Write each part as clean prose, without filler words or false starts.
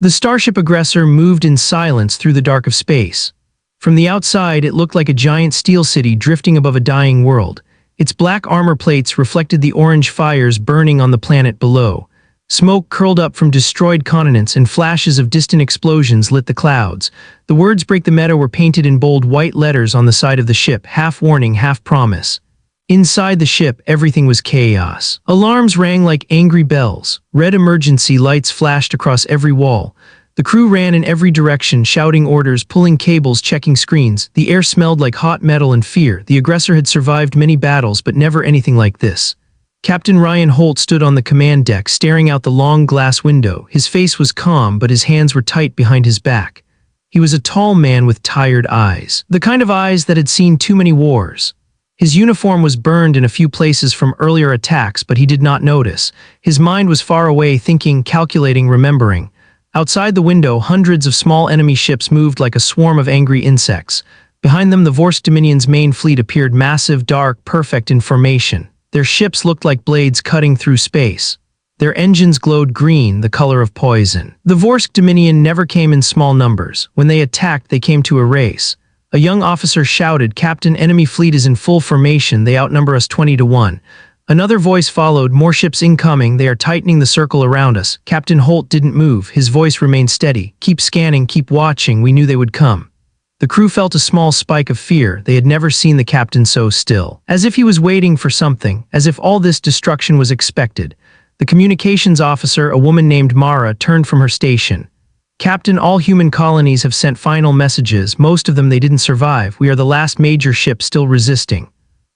The starship aggressor moved in silence through the dark of space. From the outside, it looked like a giant steel city drifting above a dying world. Its black armor plates reflected the orange fires burning on the planet below. Smoke curled up from destroyed continents and flashes of distant explosions lit the clouds. The words "Break the Meta" were painted in bold white letters on the side of the ship, half warning, half promise. Inside the ship, everything was chaos. Alarms rang like angry bells. Red emergency lights flashed across every wall. The crew ran in every direction, shouting orders, pulling cables, checking screens. The air smelled like hot metal and fear. The aggressor had survived many battles, but never anything like this. Captain Ryan Hale stood on the command deck, staring out the long glass window. His face was calm, but his hands were tight behind his back. He was a tall man with tired eyes, the kind of eyes that had seen too many wars. His uniform was burned in a few places from earlier attacks, but he did not notice. His mind was far away, thinking, calculating, remembering. Outside the window, hundreds of small enemy ships moved like a swarm of angry insects. Behind them, the Vorsk Dominion's main fleet appeared, massive, dark, perfect in formation. Their ships looked like blades cutting through space. Their engines glowed green, the color of poison. The Vorsk Dominion never came in small numbers. When they attacked, they came to a race. A young officer shouted, "Captain, enemy fleet is in full formation. They outnumber us 20-1. Another voice followed, "More ships incoming. They are tightening the circle around us." Captain Holt didn't move. His voice remained steady. "Keep scanning, keep watching. We knew they would come." The crew felt a small spike of fear. They had never seen the captain so still. As if he was waiting for something, as if all this destruction was expected. The communications officer, a woman named Mara, turned from her station. "Captain, all human colonies have sent final messages. Most of them they didn't survive. We are the last major ship still resisting."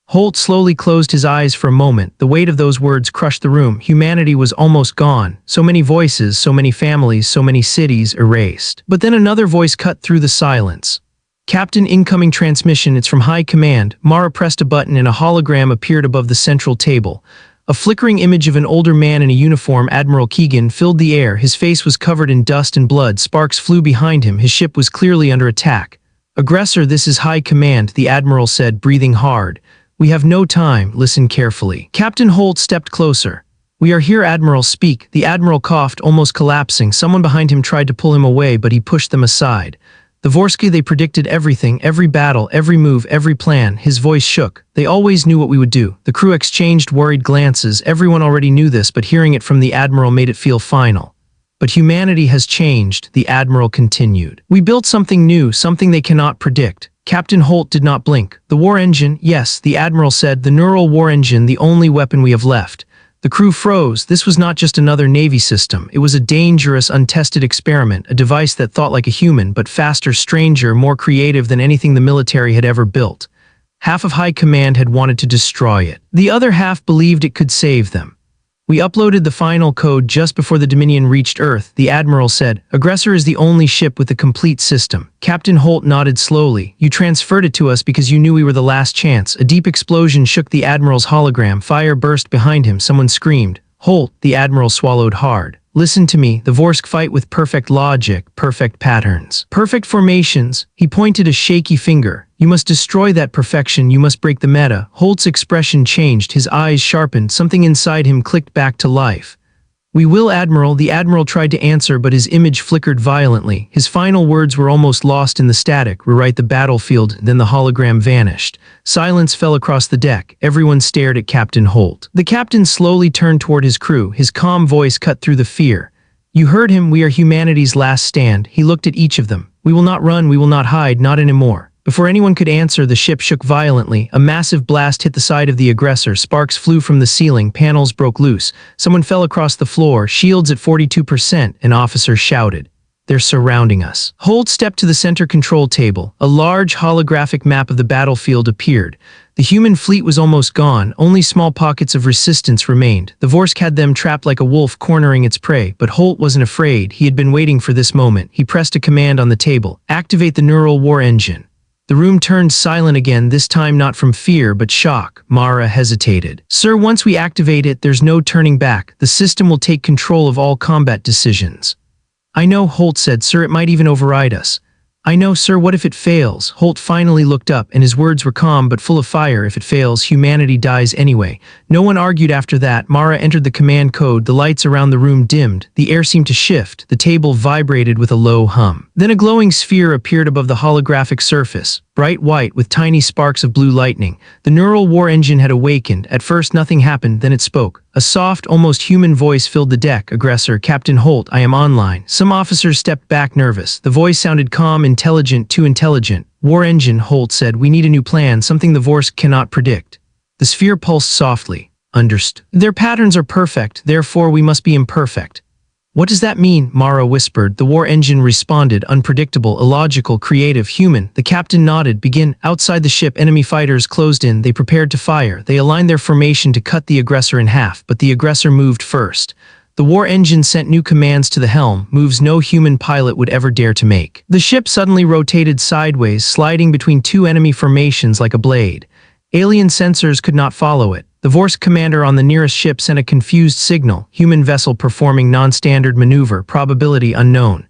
Holt slowly closed his eyes for a moment. The weight of those words crushed the room. Humanity was almost gone. So many voices, so many families, so many cities erased. But then another voice cut through the silence. "Captain, incoming transmission. It's from High Command." Mara pressed a button and a hologram appeared above the central table. A flickering image of an older man in a uniform, Admiral Keegan, filled the air. His face was covered in dust and blood. Sparks flew behind him. His ship was clearly under attack. "Aggressor, this is High Command," the Admiral said, breathing hard. "We have no time. Listen carefully." Captain Holt stepped closer. "We are here, Admiral. Speak." The Admiral coughed, almost collapsing. Someone behind him tried to pull him away, but he pushed them aside. "The Vorski, they predicted everything, every battle, every move, every plan." His voice shook. "They always knew what we would do." The crew exchanged worried glances. Everyone already knew this, but hearing it from the Admiral made it feel final. "But humanity has changed," the Admiral continued. "We built something new, something they cannot predict." Captain Holt did not blink. "The war engine?" "Yes," the Admiral said. "The neural war engine, the only weapon we have left." The crew froze. This was not just another Navy system. It was a dangerous, untested experiment, a device that thought like a human, but faster, stranger, more creative than anything the military had ever built. Half of High Command had wanted to destroy it. The other half believed it could save them. "We uploaded the final code just before the Dominion reached Earth," the Admiral said. "Aggressor is the only ship with the complete system." Captain Holt nodded slowly. "You transferred it to us because you knew we were the last chance." A deep explosion shook the Admiral's hologram. Fire burst behind him. Someone screamed. "Holt," the Admiral swallowed hard. "Listen to me. The Vorsk fight with perfect logic, perfect patterns, perfect formations." He pointed a shaky finger. "You must destroy that perfection. You must break the meta." Holt's expression changed. His eyes sharpened. Something inside him clicked back to life. "We will, Admiral." The Admiral tried to answer, but his image flickered violently. His final words were almost lost in the static. "Rewrite the battlefield." Then the hologram vanished. Silence fell across the deck. Everyone stared at Captain Holt. The captain slowly turned toward his crew. His calm voice cut through the fear. "You heard him. We are humanity's last stand." He looked at each of them. "We will not run. We will not hide. Not anymore." Before anyone could answer, the ship shook violently. A massive blast hit the side of the aggressor. Sparks flew from the ceiling. Panels broke loose. Someone fell across the floor. "Shields at 42%. An officer shouted. "They're surrounding us." Holt stepped to the center control table. A large holographic map of the battlefield appeared. The human fleet was almost gone. Only small pockets of resistance remained. The Vorsk had them trapped like a wolf cornering its prey, but Holt wasn't afraid. He had been waiting for this moment. He pressed a command on the table. "Activate the neural war engine." The room turned silent again, this time not from fear but shock. Mara hesitated. "Sir, once we activate it, there's no turning back. The system will take control of all combat decisions." "I know," Holt said. "Sir, it might even override us." I know, sir, what if it fails? Holt finally looked up, and his words were calm but full of fire. If it fails, humanity dies anyway. No one argued after that. Mara entered the command code, the lights around the room dimmed, the air seemed to shift, the table vibrated with a low hum. Then a glowing sphere appeared above the holographic surface, bright white with tiny sparks of blue lightning. The neural war engine had awakened. At first nothing happened, then it spoke. A soft, almost human voice filled the deck. Aggressor, Captain Holt, I am online. Some officers stepped back nervous. The voice sounded calm, intelligent, too intelligent. War engine, Holt said, we need a new plan, something the Vorsk cannot predict. The sphere pulsed softly. Understood. Their patterns are perfect, therefore we must be imperfect. What does that mean? Mara whispered. The war engine responded, unpredictable, illogical, creative, human. The captain nodded. Begin. Outside the ship, enemy fighters closed in. They prepared to fire. They aligned their formation to cut the aggressor in half, but the aggressor moved first. The war engine sent new commands to the helm, moves no human pilot would ever dare to make. The ship suddenly rotated sideways, sliding between two enemy formations like a blade. Alien sensors could not follow it. The Vorsk commander on the nearest ship sent a confused signal, human vessel performing non-standard maneuver, probability unknown.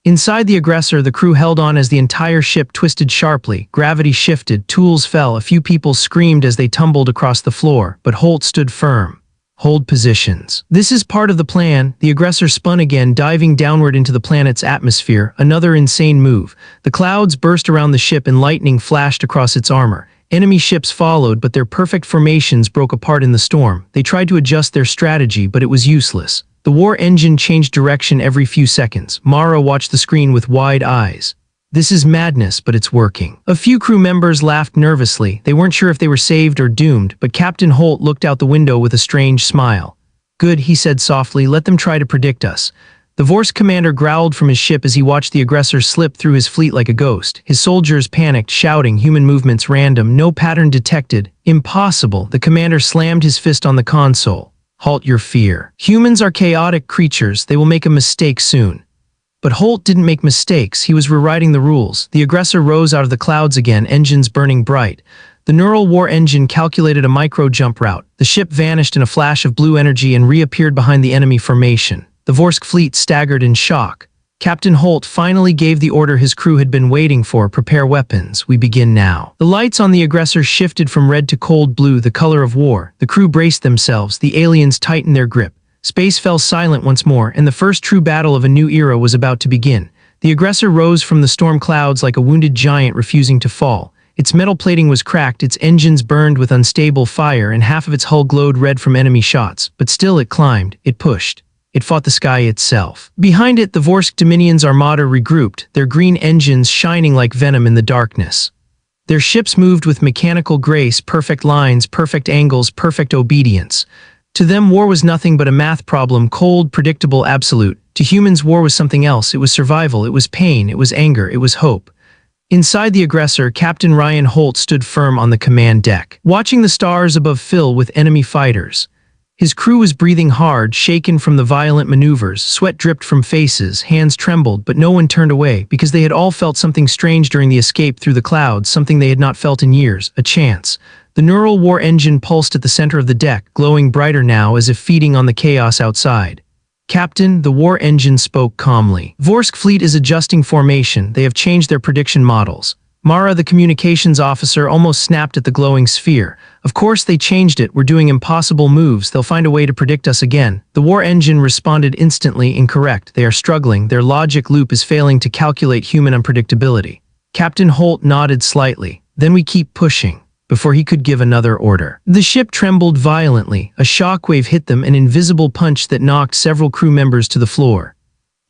Inside the aggressor, the crew held on as the entire ship twisted sharply, gravity shifted, tools fell, a few people screamed as they tumbled across the floor, but Holt stood firm. Hold positions. This is part of the plan. The aggressor spun again, diving downward into the planet's atmosphere, another insane move. The clouds burst around the ship and lightning flashed across its armor. Enemy ships followed, but their perfect formations broke apart in the storm. They tried to adjust their strategy, but it was useless. The war engine changed direction every few seconds. Mara watched the screen with wide eyes. This is madness, but it's working. A few crew members laughed nervously. They weren't sure if they were saved or doomed, but Captain Holt looked out the window with a strange smile. Good, he said softly, let them try to predict us. The Vorsk commander growled from his ship as he watched the aggressor slip through his fleet like a ghost. His soldiers panicked, shouting, human movements random, no pattern detected. Impossible. The commander slammed his fist on the console. Halt your fear. Humans are chaotic creatures. They will make a mistake soon. But Holt didn't make mistakes. He was rewriting the rules. The aggressor rose out of the clouds again, engines burning bright. The neural war engine calculated a micro-jump route. The ship vanished in a flash of blue energy and reappeared behind the enemy formation. The Vorsk fleet staggered in shock. Captain Holt finally gave the order his crew had been waiting for, prepare weapons. We begin now. The lights on the aggressor shifted from red to cold blue, the color of war. The crew braced themselves. The aliens tightened their grip. Space fell silent once more, and the first true battle of a new era was about to begin. The aggressor rose from the storm clouds like a wounded giant refusing to fall. Its metal plating was cracked, its engines burned with unstable fire, and half of its hull glowed red from enemy shots. But still it climbed, it pushed. It fought the sky itself. Behind it, the Vorsk Dominion's armada regrouped, their green engines shining like venom in the darkness. Their ships moved with mechanical grace, perfect lines, perfect angles, perfect obedience. To them, war was nothing but a math problem, cold, predictable, absolute. To humans, war was something else. It was survival, it was pain, it was anger, it was hope. Inside the aggressor, Captain Ryan Holt stood firm on the command deck, watching the stars above fill with enemy fighters. His crew was breathing hard, shaken from the violent maneuvers, sweat dripped from faces, hands trembled, but no one turned away, because they had all felt something strange during the escape through the clouds, something they had not felt in years, a chance. The neural war engine pulsed at the center of the deck, glowing brighter now as if feeding on the chaos outside. Captain, the war engine spoke calmly. Vorsk fleet is adjusting formation. They have changed their prediction models. Mara, the communications officer, almost snapped at the glowing sphere. Of course they changed it. We're doing impossible moves. They'll find a way to predict us again. The war engine responded instantly, incorrect. They are struggling. Their logic loop is failing to calculate human unpredictability. Captain Holt nodded slightly. Then we keep pushing. Before he could give another order, the ship trembled violently. A shockwave hit them, an invisible punch that knocked several crew members to the floor.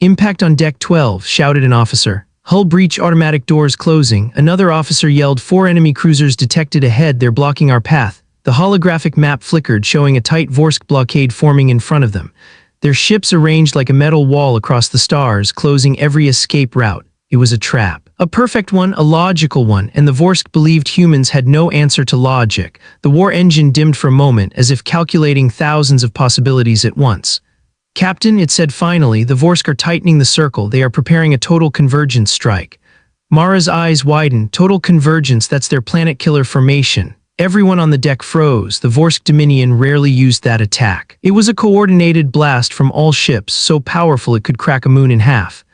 Impact on deck 12, shouted an officer. Hull breach, automatic doors closing. Another officer yelled, 4 enemy cruisers detected ahead, they're blocking our path. The holographic map flickered, showing a tight Vorsk blockade forming in front of them. Their ships arranged like a metal wall across the stars, closing every escape route. It was a trap. A perfect one, a logical one, and the Vorsk believed humans had no answer to logic. The war engine dimmed for a moment, as if calculating thousands of possibilities at once. Captain, it said finally, the Vorsk are tightening the circle. They are preparing a total convergence strike. Mara's eyes widened. Total convergence, that's their planet killer formation. Everyone on the deck froze. The Vorsk Dominion rarely used that attack. It was a coordinated blast from all ships, so powerful it could crack a moon in half.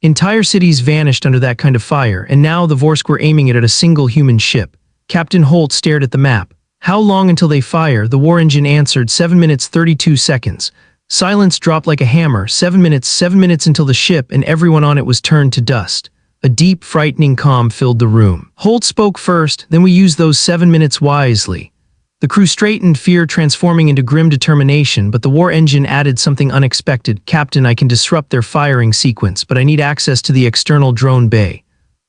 Entire cities vanished under that kind of fire, and now the Vorsk were aiming it at a single human ship. Captain Holt stared at the map. How long until they fire? The war engine answered, 7 minutes 32 seconds. Silence dropped like a hammer. 7 minutes until the ship and everyone on it was turned to dust. A deep, frightening calm filled the room. Holt spoke first, then we used those 7 minutes wisely. The crew straightened, fear transforming into grim determination, but the war engine added something unexpected. Captain, I can disrupt their firing sequence, but I need access to the external drone bay.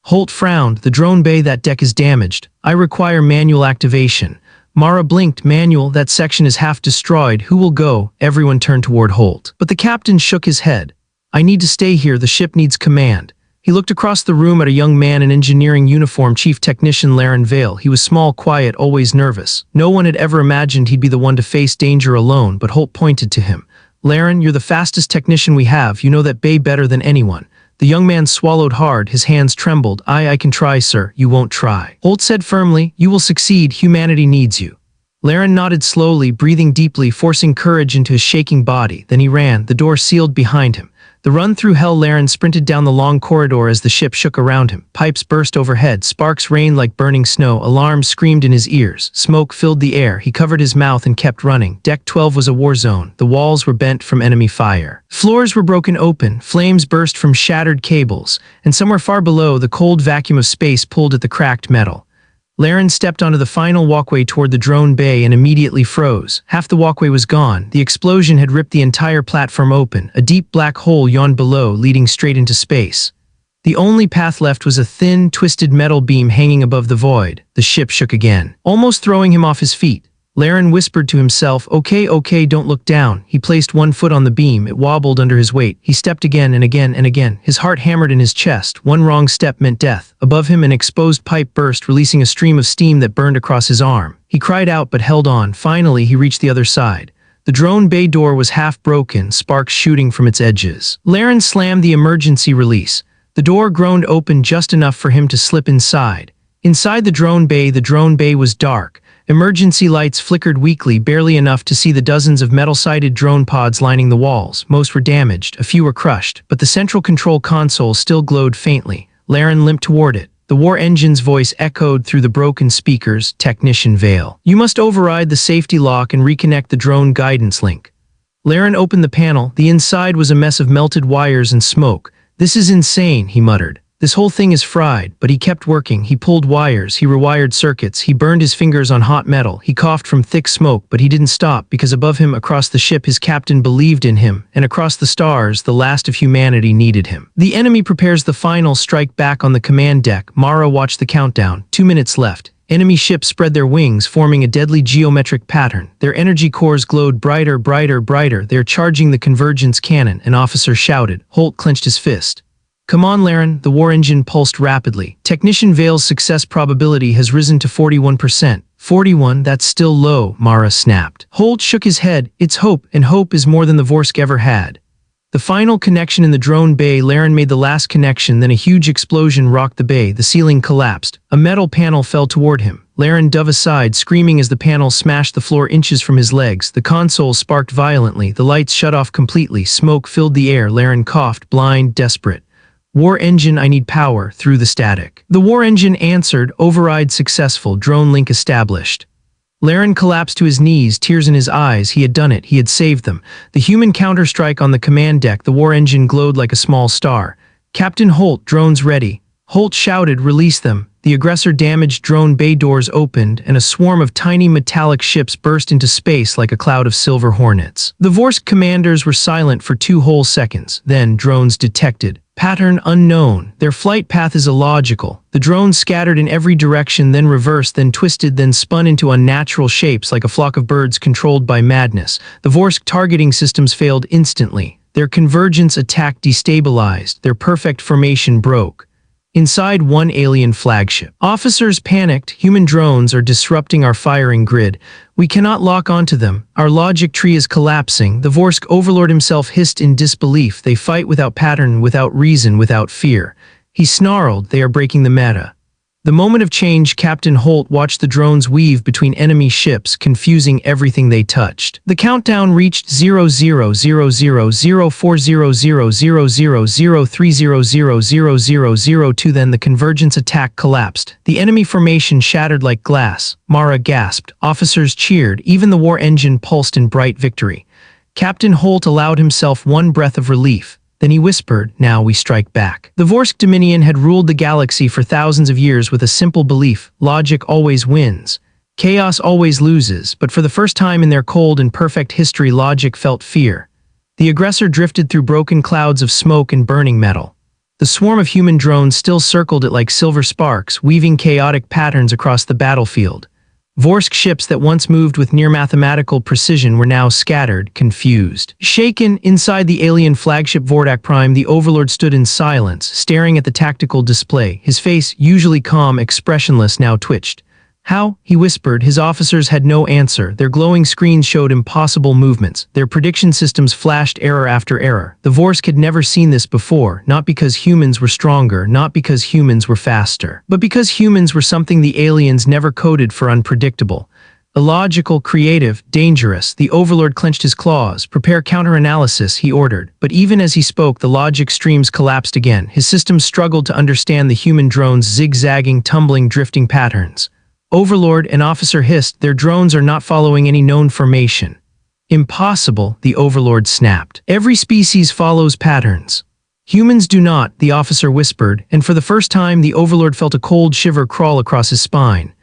Holt frowned. The drone bay, that deck is damaged. I require manual activation. Mara blinked. Manual, that section is half destroyed. Who will go? Everyone turned toward Holt. But the captain shook his head. I need to stay here. The ship needs command. He looked across the room at a young man in engineering uniform, Chief Technician Ryan Hale. He was small, quiet, always nervous. No one had ever imagined he'd be the one to face danger alone, but Holt pointed to him. Ryan, you're the fastest technician we have. You know that bay better than anyone. The young man swallowed hard. His hands trembled. I can try, sir. You won't try. Holt said firmly, you will succeed. Humanity needs you. Ryan nodded slowly, breathing deeply, forcing courage into his shaking body. Then he ran, the door sealed behind him. The run through hell. Ryan sprinted down the long corridor as the ship shook around him. Pipes burst overhead, sparks rained like burning snow, alarms screamed in his ears, smoke filled the air. He covered his mouth and kept running. Deck 12 was a war zone. The walls were bent from enemy fire. Floors were broken open, flames burst from shattered cables, and somewhere far below, the cold vacuum of space pulled at the cracked metal. Ryan stepped onto the final walkway toward the drone bay and immediately froze. Half the walkway was gone. The explosion had ripped the entire platform open. A deep black hole yawned below, leading straight into space. The only path left was a thin, twisted metal beam hanging above the void. The ship shook again, almost throwing him off his feet. Ryan whispered to himself, okay, don't look down. He placed one foot on the beam. It wobbled under his weight. He stepped again and again and again. His heart hammered in his chest. One wrong step meant death. Above him, an exposed pipe burst, releasing a stream of steam that burned across his arm. He cried out but held on. Finally, he reached the other side. The drone bay door was half broken, sparks shooting from its edges. Ryan slammed the emergency release. The door groaned open just enough for him to slip inside. Inside the drone bay was dark. Emergency lights flickered weakly, barely enough to see the dozens of metal-sided drone pods lining the walls. Most were damaged, a few were crushed, but the central control console still glowed faintly. Ryan limped toward it. The war engine's voice echoed through the broken speakers. Technician Vale. You must override the safety lock and reconnect the drone guidance link. Ryan opened the panel. The inside was a mess of melted wires and smoke. This is insane, he muttered. This whole thing is fried, but he kept working. He pulled wires, he rewired circuits, he burned his fingers on hot metal, he coughed from thick smoke, but he didn't stop because above him, across the ship, his captain believed in him, and across the stars, the last of humanity needed him. The enemy prepares the final strike back on the command deck. Mara watched the countdown. 2 minutes left. Enemy ships spread their wings, forming a deadly geometric pattern. Their energy cores glowed brighter. They're charging the convergence cannon, an officer shouted. Holt clenched his fist. Come on, Ryan, the war engine pulsed rapidly. Technician Vale's success probability has risen to 41%. 41, that's still low, Mara snapped. Holt shook his head. It's hope, and hope is more than the Vorsk ever had. The final connection in the drone bay. Ryan made the last connection, then a huge explosion rocked the bay. The ceiling collapsed. A metal panel fell toward him. Ryan dove aside, screaming as the panel smashed the floor inches from his legs. The console sparked violently. The lights shut off completely. Smoke filled the air. Ryan coughed, blind, desperate. War engine, I need power, through the static. The war engine answered, override successful, drone link established. Ryan collapsed to his knees, tears in his eyes. He had done it, he had saved them. The human counterstrike on the command deck, the war engine glowed like a small star. Captain Holt, drones ready. Holt shouted, release them. The aggressor-damaged drone bay doors opened, and a swarm of tiny metallic ships burst into space like a cloud of silver hornets. The Vorsk commanders were silent for 2 whole seconds. Then, drones detected. Pattern unknown. Their flight path is illogical. The drones scattered in every direction, then reversed, then twisted, then spun into unnatural shapes like a flock of birds controlled by madness. The Vorsk targeting systems failed instantly. Their convergence attack destabilized. Their perfect formation broke. Inside one alien flagship. Officers panicked. Human drones are disrupting our firing grid. We cannot lock onto them. Our logic tree is collapsing. The Vorsk overlord himself hissed in disbelief. They fight without pattern, without reason, without fear. He snarled, they are breaking the meta. The moment of change, Captain Holt watched the drones weave between enemy ships, confusing everything they touched. The countdown reached 0000040000300002. Then the convergence attack collapsed. The enemy formation shattered like glass. Mara gasped. Officers cheered. Even the war engine pulsed in bright victory. Captain Holt allowed himself one breath of relief. Then he whispered, "Now we strike back." The Vorsk Dominion had ruled the galaxy for thousands of years with a simple belief: logic always wins. Chaos always loses, but for the first time in their cold and perfect history, logic felt fear. The aggressor drifted through broken clouds of smoke and burning metal. The swarm of human drones still circled it like silver sparks, weaving chaotic patterns across the battlefield. Vorsk ships that once moved with near-mathematical precision were now scattered, confused. Shaken, inside the alien flagship Vordak Prime, the Overlord stood in silence, staring at the tactical display. His face, usually calm, expressionless, now twitched. "How?" he whispered. His officers had no answer. Their glowing screens showed impossible movements. Their prediction systems flashed error after error. The Vorsk had never seen this before, not because humans were stronger, not because humans were faster, but because humans were something the aliens never coded for: unpredictable. Illogical, creative, dangerous. The Overlord clenched his claws. "Prepare counter-analysis," he ordered. But even as he spoke, the logic streams collapsed again. His systems struggled to understand the human drones' zigzagging, tumbling, drifting patterns. "Overlord," an officer hissed, "their drones are not following any known formation." "Impossible," the Overlord snapped. "Every species follows patterns. Humans do not," the officer whispered, and for the first time the Overlord felt a cold shiver crawl across his spine.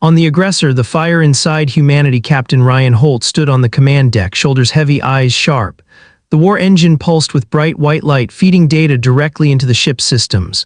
On the aggressor, the fire inside humanity, Captain Ryan Holt stood on the command deck, shoulders heavy, eyes sharp. The war engine pulsed with bright white light, feeding data directly into the ship's systems.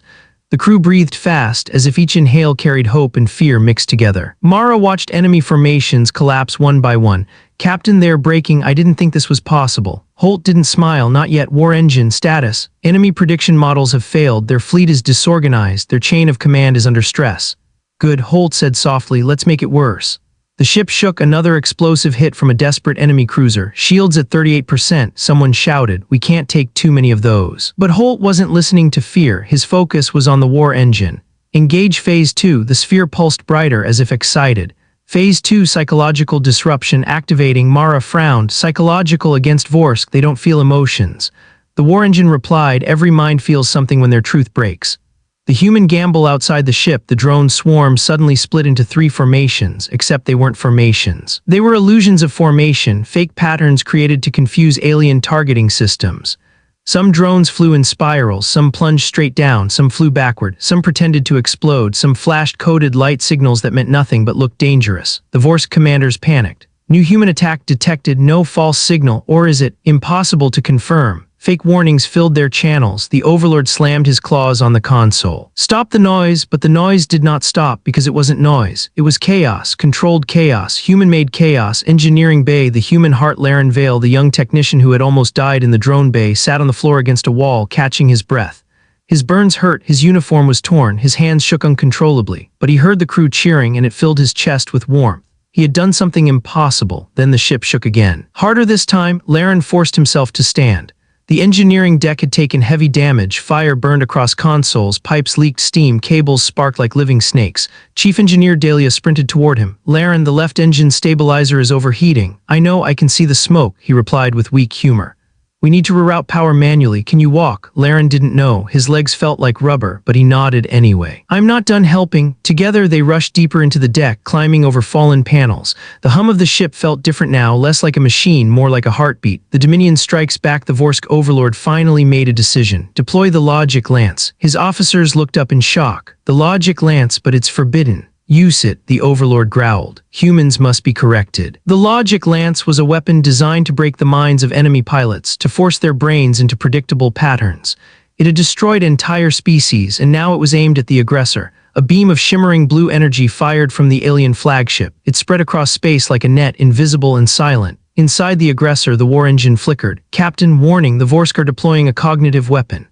The crew breathed fast, as if each inhale carried hope and fear mixed together. Mara watched enemy formations collapse one by one. "Captain, they're breaking. I didn't think this was possible." Holt didn't smile. "Not yet. War engine status. Enemy prediction models have failed. Their fleet is disorganized. Their chain of command is under stress." "Good," Holt said softly. "Let's make it worse." The ship shook. Another explosive hit from a desperate enemy cruiser. "Shields at 38%, someone shouted. "We can't take too many of those." But Holt wasn't listening to fear. His focus was on the war engine. "Engage Phase 2, the sphere pulsed brighter as if excited. "Phase 2, psychological disruption activating." Mara frowned. "Psychological against Vorsk, they don't feel emotions." The war engine replied, "Every mind feels something when their truth breaks." The human gamble outside the ship, the drone swarm suddenly split into 3 formations, except they weren't formations. They were illusions of formation, fake patterns created to confuse alien targeting systems. Some drones flew in spirals, some plunged straight down, some flew backward, some pretended to explode, some flashed coded light signals that meant nothing but looked dangerous. The Vorsk commanders panicked. New human attack detected, no false signal, or is it? Impossible to confirm. Fake warnings filled their channels. The Overlord slammed his claws on the console. "Stop the noise," but the noise did not stop because it wasn't noise. It was chaos, controlled chaos, human-made chaos. Engineering Bay, the human heart. Laren Vale, the young technician who had almost died in the drone bay, sat on the floor against a wall, catching his breath. His burns hurt, his uniform was torn, his hands shook uncontrollably, but he heard the crew cheering and it filled his chest with warmth. He had done something impossible. Then the ship shook again. Harder this time, Laren forced himself to stand. The engineering deck had taken heavy damage. Fire burned across consoles, pipes leaked steam, cables sparked like living snakes. Chief Engineer Dahlia sprinted toward him. "Laren, the left engine stabilizer is overheating." "I know, I can see the smoke," he replied with weak humor. "We need to reroute power manually. Can you walk?" Laren didn't know. His legs felt like rubber, but he nodded anyway. "I'm not done helping." Together they rushed deeper into the deck, climbing over fallen panels. The hum of the ship felt different now, less like a machine, more like a heartbeat. The Dominion strikes back. The Vorsk Overlord finally made a decision. "Deploy the logic lance." His officers looked up in shock. "The logic lance, but it's forbidden." "Use it," the Overlord growled. "Humans must be corrected." The logic lance was a weapon designed to break the minds of enemy pilots, to force their brains into predictable patterns. It had destroyed entire species, and now it was aimed at the aggressor. A beam of shimmering blue energy fired from the alien flagship. It spread across space like a net, invisible and silent. Inside the aggressor, the war engine flickered. "Captain, warning, the Vorsk are deploying a cognitive weapon."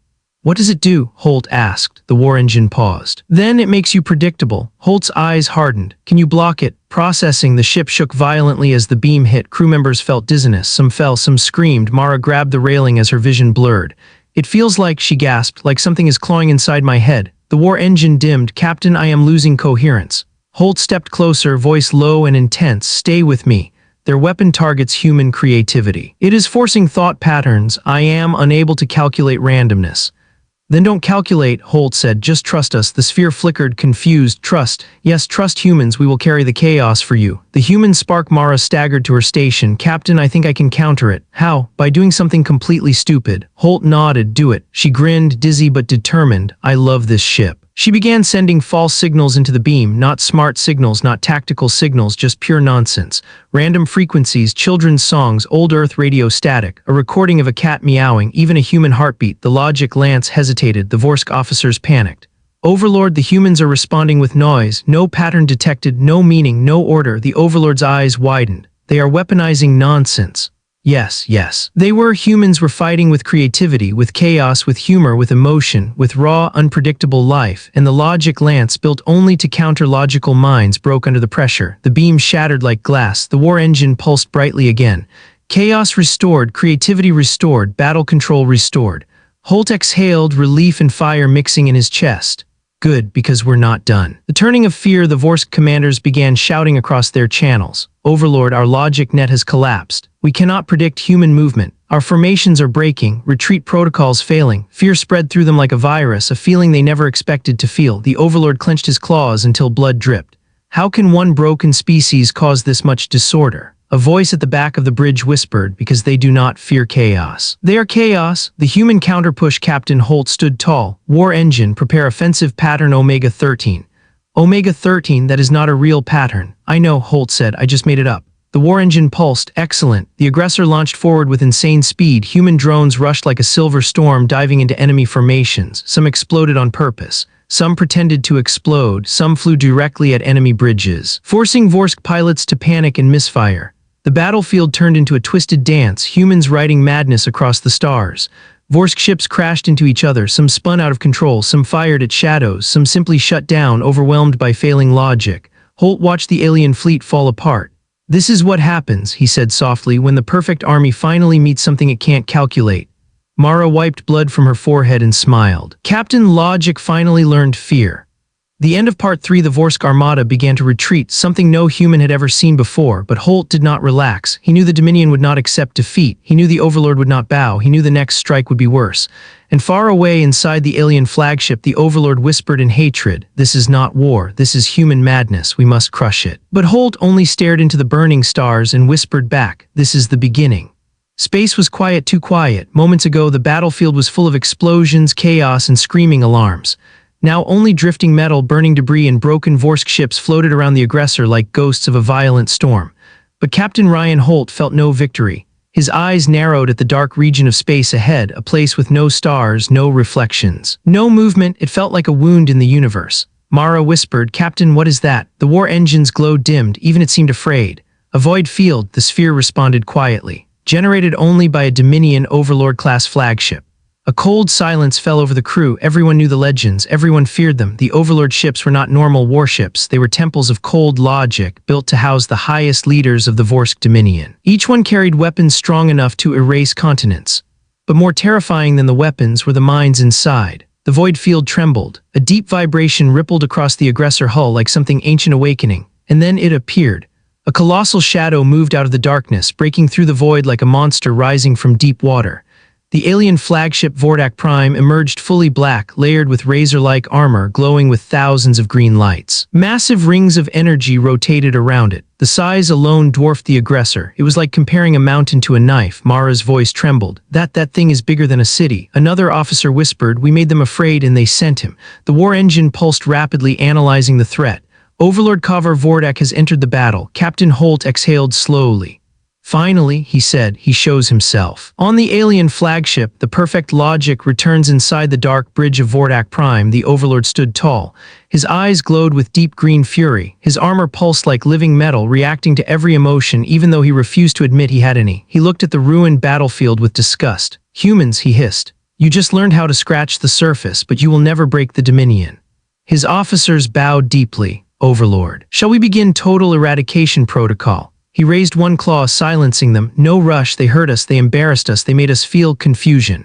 "What does it do?" Holt asked. The war engine paused. "Then it makes you predictable." Holt's eyes hardened. "Can you block it?" Processing, the ship shook violently as the beam hit. Crew members felt dizziness. Some fell, some screamed. Mara grabbed the railing as her vision blurred. "It feels like," she gasped, "like something is clawing inside my head." The war engine dimmed. Captain, I am losing coherence. Holt stepped closer, voice low and intense. Stay with me. Their weapon targets human creativity. It is forcing thought patterns. I am unable to calculate randomness. Then don't calculate, Holt said. Just trust us. The sphere flickered, confused. Trust. Yes, trust humans. We will carry the chaos for you. The human spark. Mara staggered to her station. Captain, I think I can counter it. How? By doing something completely stupid. Holt nodded. Do it. She grinned, dizzy but determined. I love this ship. She began sending false signals into the beam, not smart signals, not tactical signals, just pure nonsense. Random frequencies, children's songs, old Earth radio static, a recording of a cat meowing, even a human heartbeat. The logic Lance hesitated, the Vorsk officers panicked. Overlord, the humans are responding with noise, no pattern detected, no meaning, no order. The Overlord's eyes widened. They are weaponizing nonsense. Yes. Humans were fighting with creativity, with chaos, with humor, with emotion, with raw, unpredictable life, and the logic Lance built only to counter logical minds broke under the pressure. The beam shattered like glass, the war engine pulsed brightly again. Chaos restored, creativity restored, battle control restored. Holt exhaled, relief and fire mixing in his chest. Good, because we're not done. The turning of fear, the Vorsk commanders began shouting across their channels. Overlord, our logic net has collapsed. We cannot predict human movement. Our formations are breaking, retreat protocols failing. Fear spread through them like a virus, a feeling they never expected to feel. The Overlord clenched his claws until blood dripped. How can one broken species cause this much disorder? A voice at the back of the bridge whispered, because they do not fear chaos. They are chaos. The human counterpush. Captain Holt stood tall. War engine, prepare offensive pattern Omega-13. Omega-13, that is not a real pattern. I know, Holt said, I just made it up. The war engine pulsed. Excellent. The aggressor launched forward with insane speed. Human drones rushed like a silver storm, diving into enemy formations. Some exploded on purpose. Some pretended to explode. Some flew directly at enemy bridges, forcing Vorsk pilots to panic and misfire. The battlefield turned into a twisted dance, humans riding madness across the stars. Vorsk ships crashed into each other, some spun out of control, some fired at shadows, some simply shut down, overwhelmed by failing logic. Holt watched the alien fleet fall apart. This is what happens, he said softly, when the perfect army finally meets something it can't calculate. Mara wiped blood from her forehead and smiled. Captain Logic finally learned fear. The end of Part 3, the Vorsk Armada began to retreat, something no human had ever seen before, but Holt did not relax. He knew the Dominion would not accept defeat. He knew the Overlord would not bow. He knew the next strike would be worse. And far away inside the alien flagship, the Overlord whispered in hatred, "This is not war. This is human madness. We must crush it." But Holt only stared into the burning stars and whispered back, "This is the beginning." Space was quiet, too quiet. Moments ago, the battlefield was full of explosions, chaos, and screaming alarms. Now only drifting metal, burning debris, and broken Vorsk ships floated around the aggressor like ghosts of a violent storm. But Captain Ryan Holt felt no victory. His eyes narrowed at the dark region of space ahead, a place with no stars, no reflections. No movement. It felt like a wound in the universe. Mara whispered, "Captain, what is that?" The war engine's glow dimmed, even it seemed afraid. "A void field," the sphere responded quietly. "Generated only by a Dominion Overlord-class flagship." A cold silence fell over the crew. Everyone knew the legends. Everyone feared them. The Overlord ships were not normal warships. They were temples of cold logic, built to house the highest leaders of the Vorsk Dominion. Each one carried weapons strong enough to erase continents. But more terrifying than the weapons were the minds inside. The void field trembled. A deep vibration rippled across the aggressor hull like something ancient awakening. And then it appeared. A colossal shadow moved out of the darkness, breaking through the void like a monster rising from deep water. The alien flagship Vordak Prime emerged fully black, layered with razor-like armor, glowing with thousands of green lights. Massive rings of energy rotated around it. The size alone dwarfed the aggressor. It was like comparing a mountain to a knife. Mara's voice trembled. That thing is bigger than a city." Another officer whispered, "We made them afraid and they sent him." The war engine pulsed rapidly, analyzing the threat. Overlord Kavar Vordak has entered the battle. Captain Holt exhaled slowly. "Finally," he said, "he shows himself." On the alien flagship, the perfect logic returns inside the dark bridge of Vordak Prime. The Overlord stood tall. His eyes glowed with deep green fury. His armor pulsed like living metal, reacting to every emotion, even though he refused to admit he had any. He looked at the ruined battlefield with disgust. "Humans," he hissed. "You just learned how to scratch the surface, but you will never break the Dominion." His officers bowed deeply. "Overlord, shall we begin total eradication protocol?" He raised one claw, silencing them. "No rush. They hurt us. They embarrassed us. They made us feel confusion."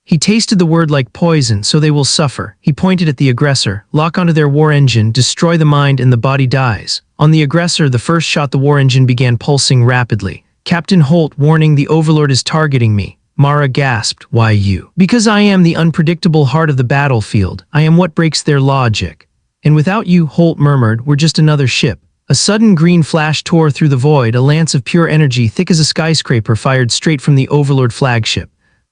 He tasted the word like poison, so they will suffer. He pointed at the aggressor. Lock onto their war engine, destroy the mind, and the body dies. On the aggressor, the first shot, the war engine began pulsing rapidly. Captain Holt, warning, the Overlord is targeting me. Mara gasped. Why you? Because I am the unpredictable heart of the battlefield. I am what breaks their logic. And without you, Holt murmured, we're just another ship. A sudden green flash tore through the void, a lance of pure energy thick as a skyscraper fired straight from the Overlord flagship.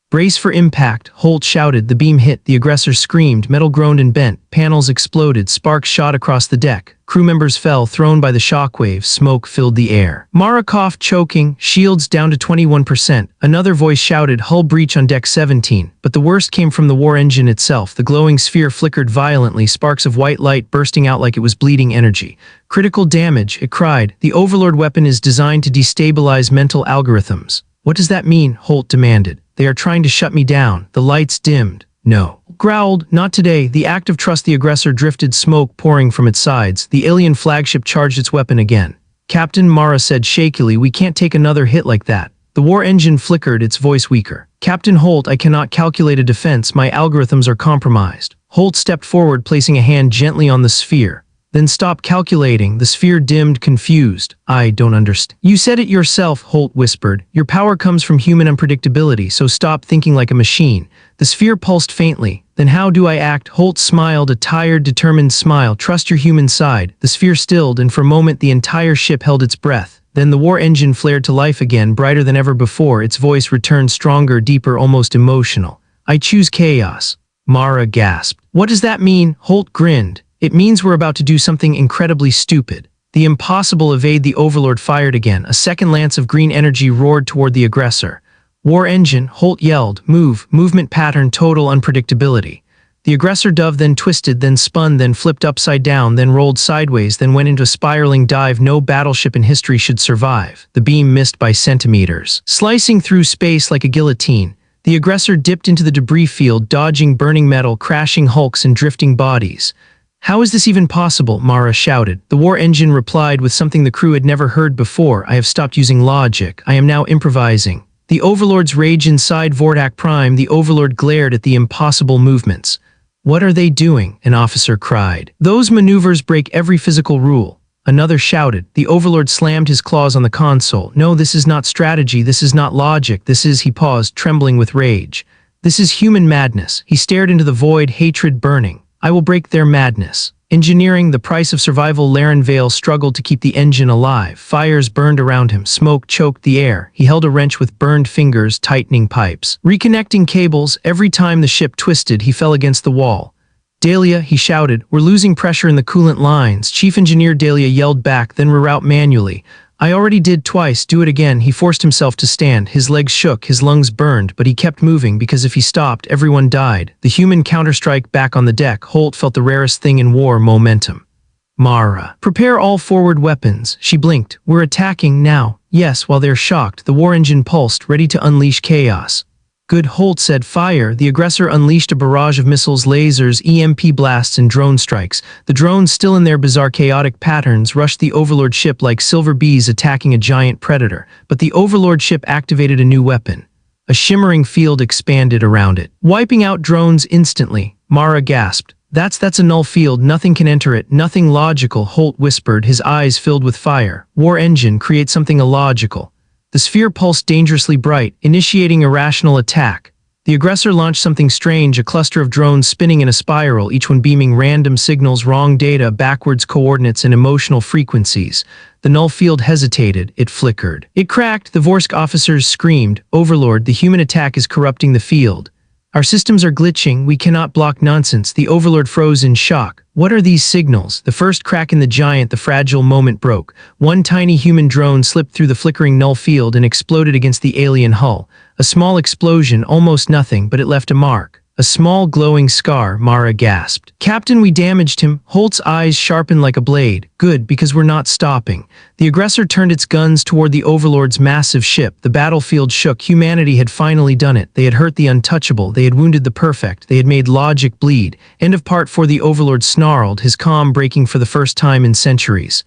Brace for impact, Holt shouted. The beam hit, the aggressor screamed, metal groaned and bent, panels exploded, sparks shot across the deck. Crew members fell, thrown by the shockwave, smoke filled the air. Mara coughed, choking, shields down to 21%. Another voice shouted, hull breach on deck 17, but the worst came from the war engine itself. The glowing sphere flickered violently, sparks of white light bursting out like it was bleeding energy. Critical damage, it cried. The Overlord weapon is designed to destabilize mental algorithms. What does that mean? Holt demanded. They are trying to shut me down. The lights dimmed. No. Growled, not today. The act of trust. The aggressor drifted, smoke pouring from its sides. The alien flagship charged its weapon again. Captain, Mara said shakily, we can't take another hit like that. The war engine flickered, its voice weaker. Captain Holt, I cannot calculate a defense. My algorithms are compromised. Holt stepped forward, placing a hand gently on the sphere. Then stop calculating. The sphere dimmed, confused. I don't understand. You said it yourself, Holt whispered. Your power comes from human unpredictability, so stop thinking like a machine. The sphere pulsed faintly. Then how do I act? Holt smiled, a tired, determined smile. Trust your human side. The sphere stilled, and for a moment the entire ship held its breath. Then the war engine flared to life again, brighter than ever before. Its voice returned, stronger, deeper, almost emotional. I choose chaos. Mara gasped. What does that mean? Holt grinned. It means we're about to do something incredibly stupid. The impossible. Evade. The Overlord fired again. A second lance of green energy roared toward the aggressor. War engine, Holt yelled. Move. Movement pattern, total unpredictability. The aggressor dove, then twisted, then spun, then flipped upside down, then rolled sideways, then went into a spiraling dive no battleship in history should survive. The beam missed by centimeters, slicing through space like a guillotine. The aggressor dipped into the debris field, dodging burning metal, crashing hulks, and drifting bodies. How is this even possible? Mara shouted. The war engine replied with something the crew had never heard before. I have stopped using logic. I am now improvising. The Overlord's rage inside Vordak Prime. The Overlord glared at the impossible movements. What are they doing? An officer cried. Those maneuvers break every physical rule. Another shouted. The Overlord slammed his claws on the console. No, this is not strategy. This is not logic. This is, he paused, trembling with rage. This is human madness. He stared into the void, hatred burning. I will break their madness. Engineering, the price of survival. Laren Vale struggled to keep the engine alive. Fires burned around him. Smoke choked the air. He held a wrench with burned fingers, tightening pipes, reconnecting cables. Every time the ship twisted, he fell against the wall. Dahlia, he shouted, we're losing pressure in the coolant lines. Chief Engineer Dahlia yelled back, then reroute manually. I already did twice, do it again. He forced himself to stand. His legs shook, his lungs burned, but he kept moving because if he stopped, everyone died. The human counterstrike back on the deck. Holt felt the rarest thing in war, momentum. Mara. Prepare all forward weapons. She blinked. We're attacking now. Yes, while they're shocked, the war engine pulsed, ready to unleash chaos. Good, Holt said. Fire. The aggressor unleashed a barrage of missiles, lasers, EMP blasts, and drone strikes. The drones, still in their bizarre chaotic patterns, rushed the Overlord ship like silver bees attacking a giant predator. But the Overlord ship activated a new weapon. A shimmering field expanded around it, wiping out drones instantly. Mara gasped. That's a null field. Nothing can enter it. Nothing logical, Holt whispered, his eyes filled with fire. War engine, create something illogical. The sphere pulsed dangerously bright, initiating irrational attack. The aggressor launched something strange, a cluster of drones spinning in a spiral, each one beaming random signals, wrong data, backwards coordinates, and emotional frequencies. The null field hesitated. It flickered. It cracked. The Vorsk officers screamed. Overlord, the human attack is corrupting the field. Our systems are glitching. We cannot block nonsense. The Overlord froze in shock. What are these signals? The first crack in the giant, the fragile moment broke. One tiny human drone slipped through the flickering null field and exploded against the alien hull. A small explosion, almost nothing, but it left a mark. A small glowing scar, Mara gasped. Captain, we damaged him. Holt's eyes sharpened like a blade. Good, because we're not stopping. The aggressor turned its guns toward the Overlord's massive ship. The battlefield shook. Humanity had finally done it. They had hurt the untouchable. They had wounded the perfect. They had made logic bleed. End of part 4. The Overlord snarled, his calm breaking for the first time in centuries.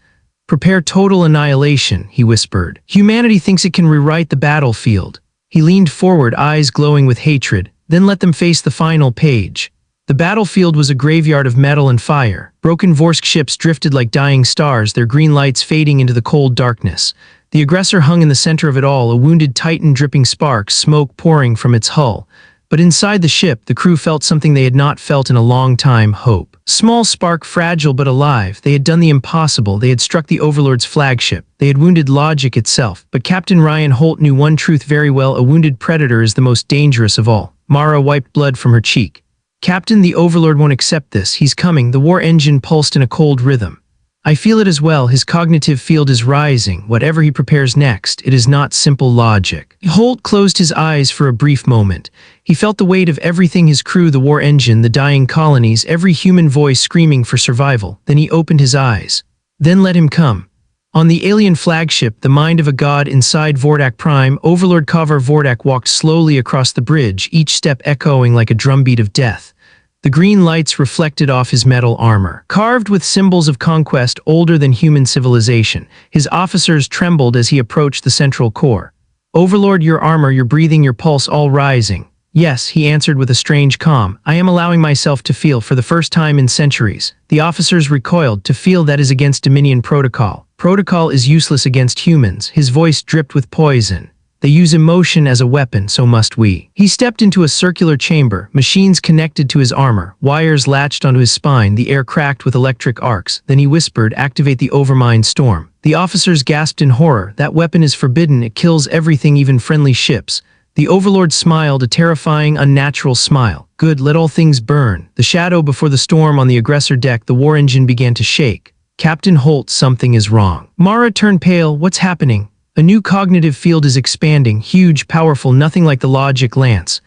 Prepare total annihilation, he whispered. Humanity thinks it can rewrite the battlefield. He leaned forward, eyes glowing with hatred. Then let them face the final page. The battlefield was a graveyard of metal and fire. Broken Vorsk ships drifted like dying stars, their green lights fading into the cold darkness. The aggressor hung in the center of it all, a wounded titan dripping sparks, smoke pouring from its hull. But inside the ship, the crew felt something they had not felt in a long time: hope. Small spark, fragile but alive. They had done the impossible. They had struck the Overlord's flagship. They had wounded logic itself. But Captain Ryan Holt knew one truth very well: a wounded predator is the most dangerous of all. Mara wiped blood from her cheek. "Captain, the Overlord won't accept this. He's coming." The war engine pulsed in a cold rhythm. "I feel it as well. His cognitive field is rising. Whatever he prepares next, it is not simple logic." Holt closed his eyes for a brief moment. He felt the weight of everything: his crew, the war engine, the dying colonies, every human voice screaming for survival. Then he opened his eyes. Then let him come. On the alien flagship, the mind of a god inside Vordak Prime, Overlord Kavar Vordak walked slowly across the bridge, each step echoing like a drumbeat of death. The green lights reflected off his metal armor, carved with symbols of conquest older than human civilization. His officers trembled as he approached the central core. "Overlord, your armor, your breathing, your pulse, all rising." "Yes," he answered with a strange calm. "I am allowing myself to feel for the first time in centuries." The officers recoiled. "To feel, that is against Dominion protocol. Protocol is useless against humans." His voice dripped with poison. "They use emotion as a weapon, so must we." He stepped into a circular chamber, machines connected to his armor, wires latched onto his spine, the air cracked with electric arcs. Then he whispered, "Activate the Overmind storm." The officers gasped in horror. "That weapon is forbidden. It kills everything, even friendly ships." The Overlord smiled, a terrifying, unnatural smile. "Good, let all things burn." The shadow before the storm on the aggressor deck, the war engine began to shake. "Captain Holt, something is wrong." Mara turned pale. "What's happening?" "A new cognitive field is expanding, huge, powerful, nothing like the logic lance."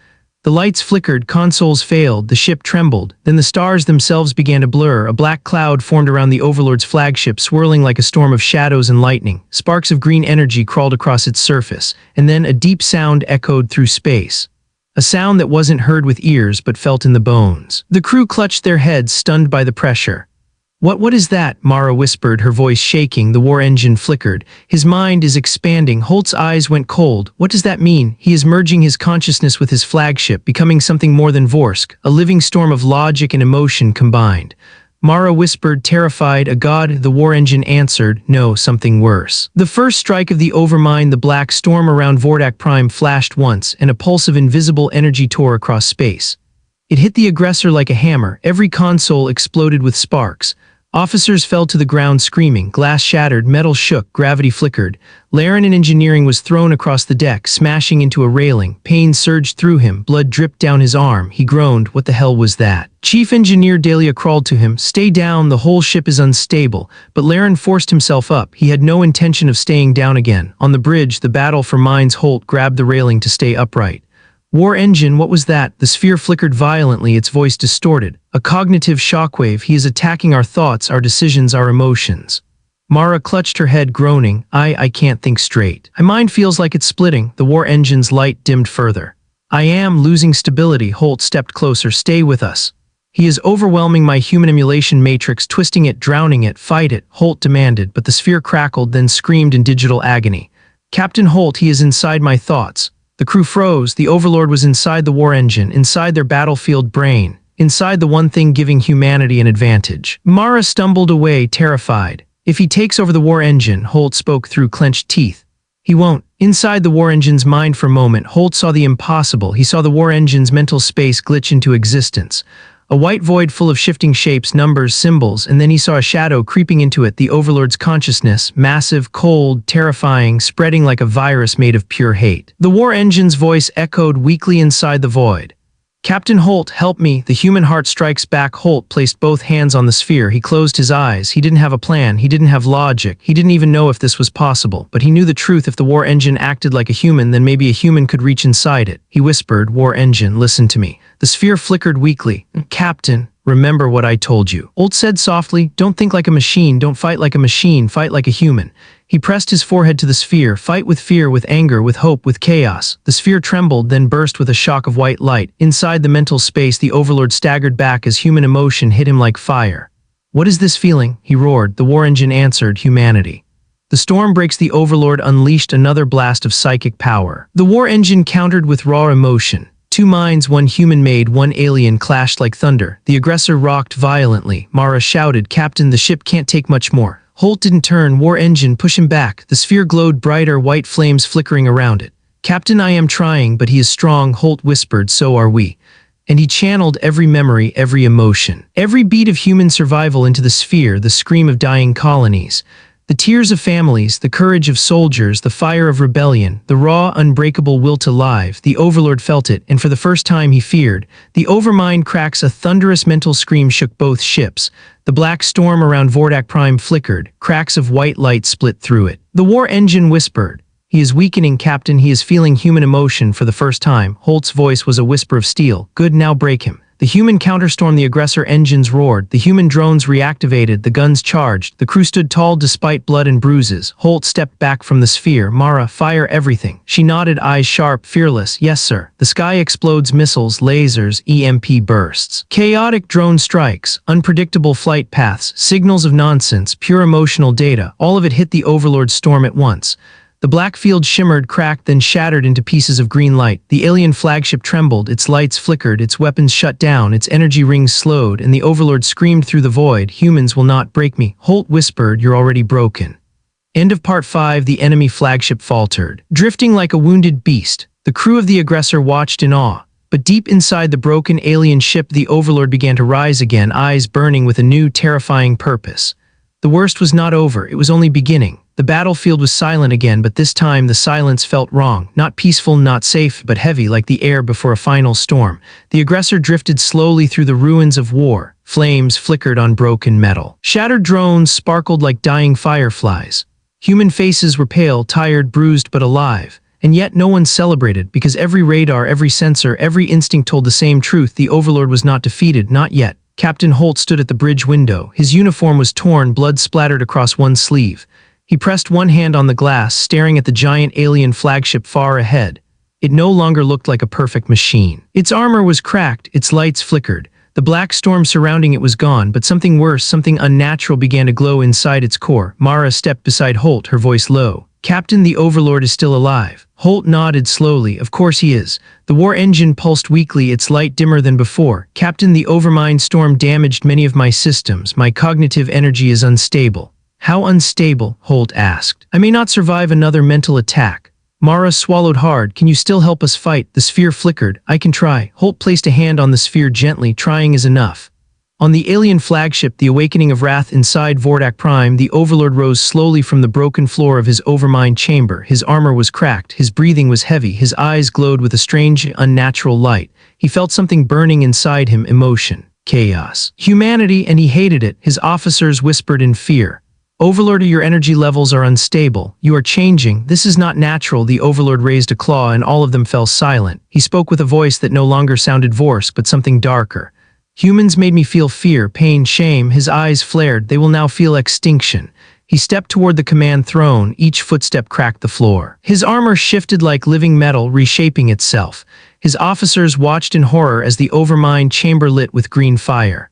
The lights flickered, consoles failed, the ship trembled. Then the stars themselves began to blur. A black cloud formed around the Overlord's flagship, swirling like a storm of shadows and lightning. Sparks of green energy crawled across its surface, and then a deep sound echoed through space. A sound that wasn't heard with ears but felt in the bones. The crew clutched their heads, stunned by the pressure. What is that?" Mara whispered, her voice shaking. The war engine flickered. "His mind is expanding." Holt's eyes went cold. "What does that mean?" "He is merging his consciousness with his flagship, becoming something more than Vorsk, a living storm of logic and emotion combined." Mara whispered, terrified. "A god?" The war engine answered, "No, something worse." The first strike of the Overmind, the black storm around Vordak Prime, flashed once, and a pulse of invisible energy tore across space. It hit the aggressor like a hammer. Every console exploded with sparks. Officers fell to the ground screaming. Glass shattered, metal shook, gravity flickered. Laren in engineering was thrown across the deck, smashing into a railing. Pain surged through him, blood dripped down his arm. He groaned. What the hell was that? Chief Engineer Dahlia crawled to him. "Stay down, the whole ship is unstable." But Laren forced himself up. He had no intention of staying down again. On the bridge, the battle for minds, Holt grabbed the railing to stay upright. "War engine, what was that?" The sphere flickered violently, its voice distorted. "A cognitive shockwave. He is attacking our thoughts, our decisions, our emotions." Mara clutched her head, groaning. I can't think straight. My mind feels like it's splitting." The war engine's light dimmed further. "I am losing stability." Holt stepped closer. "Stay with us." "He is overwhelming my human emulation matrix, twisting it, drowning it." "Fight it," Holt demanded, but the sphere crackled, then screamed in digital agony. "Captain Holt, he is inside my thoughts." The crew froze. The Overlord was inside the war engine, inside their battlefield brain, inside the one thing giving humanity an advantage. Mara stumbled away, terrified. "If he takes over the war engine," Holt spoke through clenched teeth. "He won't." Inside the war engine's mind for a moment, Holt saw the impossible. He saw the war engine's mental space glitch into existence. A white void full of shifting shapes, numbers, symbols, and then he saw a shadow creeping into it, the Overlord's consciousness, massive, cold, terrifying, spreading like a virus made of pure hate. The war engine's voice echoed weakly inside the void. "Captain Holt, help me." The human heart strikes back. Holt placed both hands on the sphere. He closed his eyes. He didn't have a plan. He didn't have logic. He didn't even know if this was possible. But he knew the truth. If the war engine acted like a human, then maybe a human could reach inside it. He whispered, "War engine, listen to me." The sphere flickered weakly. "Captain, remember what I told you." Holt said softly, "Don't think like a machine. Don't fight like a machine. Fight like a human." He pressed his forehead to the sphere. "Fight with fear, with anger, with hope, with chaos." The sphere trembled, then burst with a shock of white light. Inside the mental space, the Overlord staggered back as human emotion hit him like fire. "What is this feeling?" he roared. The war engine answered, "Humanity." The storm breaks. The Overlord unleashed another blast of psychic power. The war engine countered with raw emotion. Two minds, one human-made, one alien, clashed like thunder. The aggressor rocked violently. Mara shouted, "Captain, the ship can't take much more." Holt didn't turn. War engine, push him back. The sphere glowed brighter, white flames flickering around it. "Captain, I am trying, but he is strong," Holt whispered. "So are we." And he channeled every memory, every emotion, every beat of human survival into the sphere, the scream of dying colonies, the tears of families, the courage of soldiers, the fire of rebellion, the raw, unbreakable will to live. The Overlord felt it, and for the first time he feared. The overmind cracks, a thunderous mental scream shook both ships. The black storm around Vordak Prime flickered. Cracks of white light split through it. The war engine whispered, "He is weakening, Captain. He is feeling human emotion for the first time." Holt's voice was a whisper of steel. "Good, now break him." The human counterstormed. The aggressor engines roared. The human drones reactivated. The guns charged. The crew stood tall despite blood and bruises. Holt stepped back from the sphere. "Mara, fire everything." She nodded, eyes sharp, fearless. "Yes, sir." The sky explodes, missiles, lasers, EMP bursts. Chaotic drone strikes, unpredictable flight paths, signals of nonsense, pure emotional data. All of it hit the Overlord's storm at once. The black field shimmered, cracked, then shattered into pieces of green light. The alien flagship trembled, its lights flickered, its weapons shut down, its energy rings slowed, and the Overlord screamed through the void, "Humans will not break me." Holt whispered, "You're already broken." End of Part 5. The enemy flagship faltered, drifting like a wounded beast. The crew of the aggressor watched in awe. But deep inside the broken alien ship, the Overlord began to rise again, eyes burning with a new, terrifying purpose. The worst was not over, it was only beginning. The battlefield was silent again, but this time the silence felt wrong. Not peaceful, not safe, but heavy, like the air before a final storm. The aggressor drifted slowly through the ruins of war. Flames flickered on broken metal. Shattered drones sparkled like dying fireflies. Human faces were pale, tired, bruised, but alive. And yet no one celebrated, because every radar, every sensor, every instinct told the same truth. The Overlord was not defeated, not yet. Captain Holt stood at the bridge window. His uniform was torn, blood splattered across one sleeve. He pressed one hand on the glass, staring at the giant alien flagship far ahead. It no longer looked like a perfect machine. Its armor was cracked, its lights flickered. The black storm surrounding it was gone, but something worse, something unnatural began to glow inside its core. Mara stepped beside Holt, her voice low. "Captain, the Overlord is still alive." Holt nodded slowly. "Of course he is." The war engine pulsed weakly, its light dimmer than before. "Captain, the overmind storm damaged many of my systems. My cognitive energy is unstable." "How unstable?" Holt asked. "I may not survive another mental attack." Mara swallowed hard. "Can you still help us fight?" The sphere flickered. "I can try." Holt placed a hand on the sphere gently. "Trying is enough." On the alien flagship, the awakening of wrath inside Vordak Prime, the Overlord rose slowly from the broken floor of his overmind chamber. His armor was cracked, his breathing was heavy, his eyes glowed with a strange, unnatural light. He felt something burning inside him, emotion, chaos, humanity, and he hated it. His officers whispered in fear. "Overlord, your energy levels are unstable. You are changing. This is not natural." The Overlord raised a claw and all of them fell silent. He spoke with a voice that no longer sounded hoarse, but something darker. "Humans made me feel fear, pain, shame." His eyes flared. "They will now feel extinction." He stepped toward the command throne. Each footstep cracked the floor. His armor shifted like living metal, reshaping itself. His officers watched in horror as the overmind chamber lit with green fire.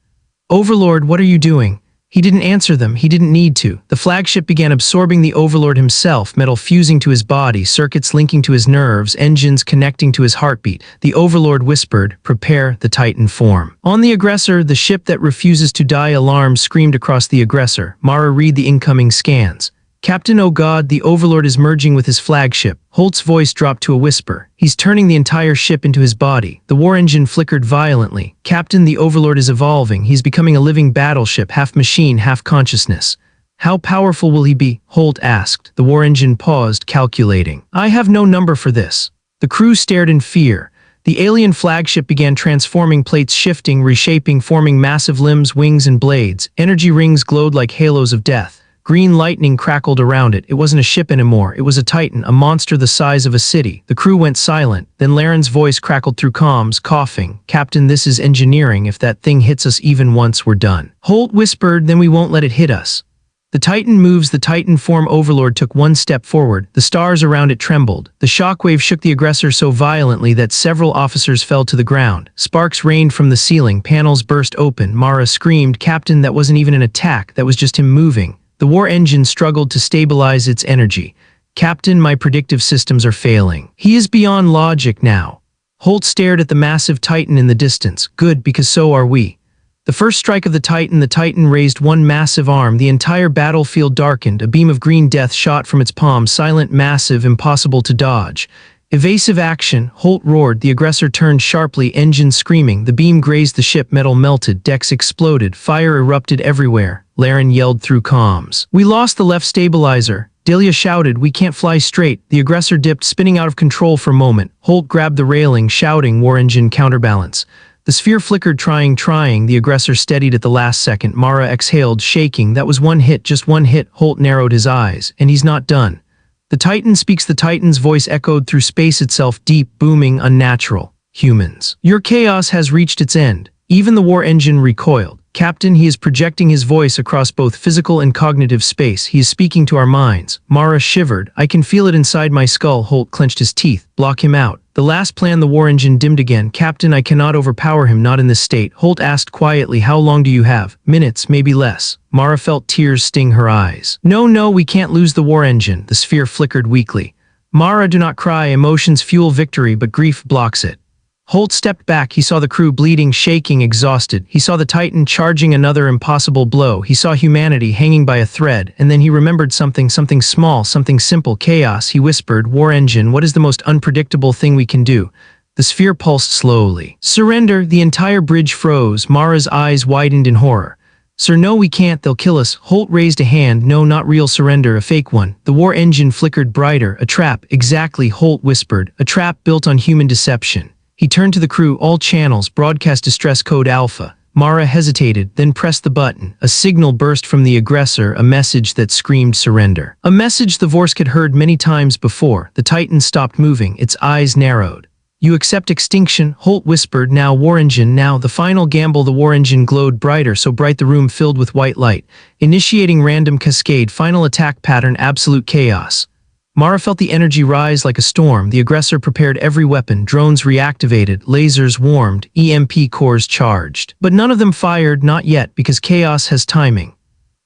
"Overlord, what are you doing?" He didn't answer them. He didn't need to. The flagship began absorbing the Overlord himself, metal fusing to his body, circuits linking to his nerves, engines connecting to his heartbeat. The Overlord whispered, "Prepare the Titan form." On the aggressor, the ship that refuses to die, alarm screamed across the aggressor. Mara read the incoming scans. "Captain, oh God, the Overlord is merging with his flagship." Holt's voice dropped to a whisper. "He's turning the entire ship into his body." The war engine flickered violently. "Captain, the Overlord is evolving. He's becoming a living battleship, half machine, half consciousness." "How powerful will he be?" Holt asked. The war engine paused, calculating. "I have no number for this." The crew stared in fear. The alien flagship began transforming, plates shifting, reshaping, forming massive limbs, wings, and blades. Energy rings glowed like halos of death. Green lightning crackled around it. It wasn't a ship anymore. It was a Titan, a monster the size of a city. The crew went silent. Then Laren's voice crackled through comms, coughing. "Captain, this is engineering. If that thing hits us even once, we're done." Holt whispered, "Then we won't let it hit us." The Titan moves. The Titan form Overlord took one step forward. The stars around it trembled. The shockwave shook the aggressor so violently that several officers fell to the ground. Sparks rained from the ceiling. Panels burst open. Mara screamed, "Captain, that wasn't even an attack. That was just him moving." The war engine struggled to stabilize its energy. "Captain, my predictive systems are failing." "He is beyond logic now." Holt stared at the massive Titan in the distance. Good, because so are we. The first strike of the Titan raised one massive arm, the entire battlefield darkened, a beam of green death shot from its palm, silent, massive, impossible to dodge. Evasive action, Holt roared, the aggressor turned sharply, engine screaming, the beam grazed the ship, metal melted, decks exploded, fire erupted everywhere. Laren yelled through comms. We lost the left stabilizer. Delia shouted, we can't fly straight. The aggressor dipped, spinning out of control for a moment. Holt grabbed the railing, shouting, war engine counterbalance. The sphere flickered, trying. The aggressor steadied at the last second. Mara exhaled, shaking. That was one hit, just one hit. Holt narrowed his eyes. And he's not done. The Titan speaks. The Titan's voice echoed through space itself, deep, booming, unnatural. Humans. Your chaos has reached its end. Even the war engine recoiled. Captain, he is projecting his voice across both physical and cognitive space. He is speaking to our minds. Mara shivered. I can feel it inside my skull. Holt clenched his teeth. Block him out. The last plan. The war engine dimmed again. Captain, I cannot overpower him, not in this state. Holt asked quietly, how long do you have? Minutes, maybe less. Mara felt tears sting her eyes. No, we can't lose the war engine. The sphere flickered weakly. Mara, do not cry. Emotions fuel victory, but grief blocks it. Holt stepped back. He saw the crew bleeding, shaking, exhausted. He saw the Titan charging another impossible blow. He saw humanity hanging by a thread, and then he remembered something small, something simple. Chaos, he whispered. War engine, what is the most unpredictable thing we can do? The sphere pulsed slowly. Surrender. The entire bridge froze. Mara's eyes widened in horror. Sir, no, we can't. They'll kill us. Holt raised a hand. No, not real surrender, a fake one. The war engine flickered brighter. A trap. Exactly, Holt whispered. A trap built on human deception. He turned to the crew. All channels, broadcast distress code Alpha. Mara hesitated, then pressed the button. A signal burst from the aggressor, a message that screamed surrender. A message the Vorsk had heard many times before. The Titan stopped moving, its eyes narrowed. You accept extinction, Holt whispered. Now, war engine, now. The final gamble. The war engine glowed brighter, so bright the room filled with white light. Initiating random cascade, final attack pattern, absolute chaos. Mara felt the energy rise like a storm. The aggressor prepared every weapon. Drones reactivated, lasers warmed, EMP cores charged. But none of them fired, not yet, because chaos has timing.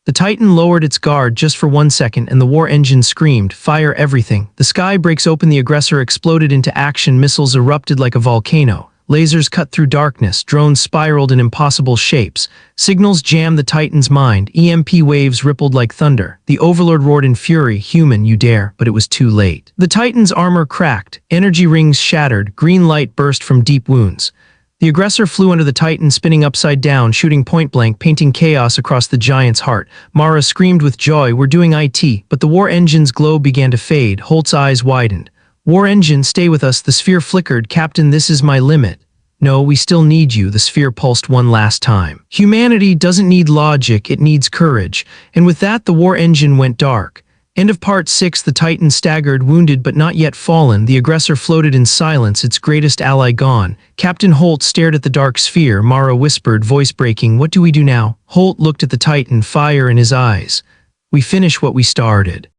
The Titan lowered its guard just for 1 second, and the war engine screamed, fire everything. The sky breaks open. The aggressor exploded into action. Missiles erupted like a volcano. Lasers cut through darkness, drones spiraled in impossible shapes. Signals jammed the Titan's mind, EMP waves rippled like thunder. The Overlord roared in fury, human, you dare, but it was too late. The Titan's armor cracked, energy rings shattered, green light burst from deep wounds. The aggressor flew under the Titan, spinning upside down, shooting point blank, painting chaos across the giant's heart. Mara screamed with joy, we're doing IT, but the war engine's glow began to fade. Holt's eyes widened. War engine, stay with us. The sphere flickered. Captain, this is my limit. No, we still need you. The sphere pulsed one last time. Humanity doesn't need logic, it needs courage. And with that, the war engine went dark. End of part 6. The Titan staggered, wounded but not yet fallen. The aggressor floated in silence, its greatest ally gone. Captain Holt stared at the dark sphere. Mara whispered, voice breaking, what do we do now? Holt looked at the Titan, fire in his eyes. We finish what we started.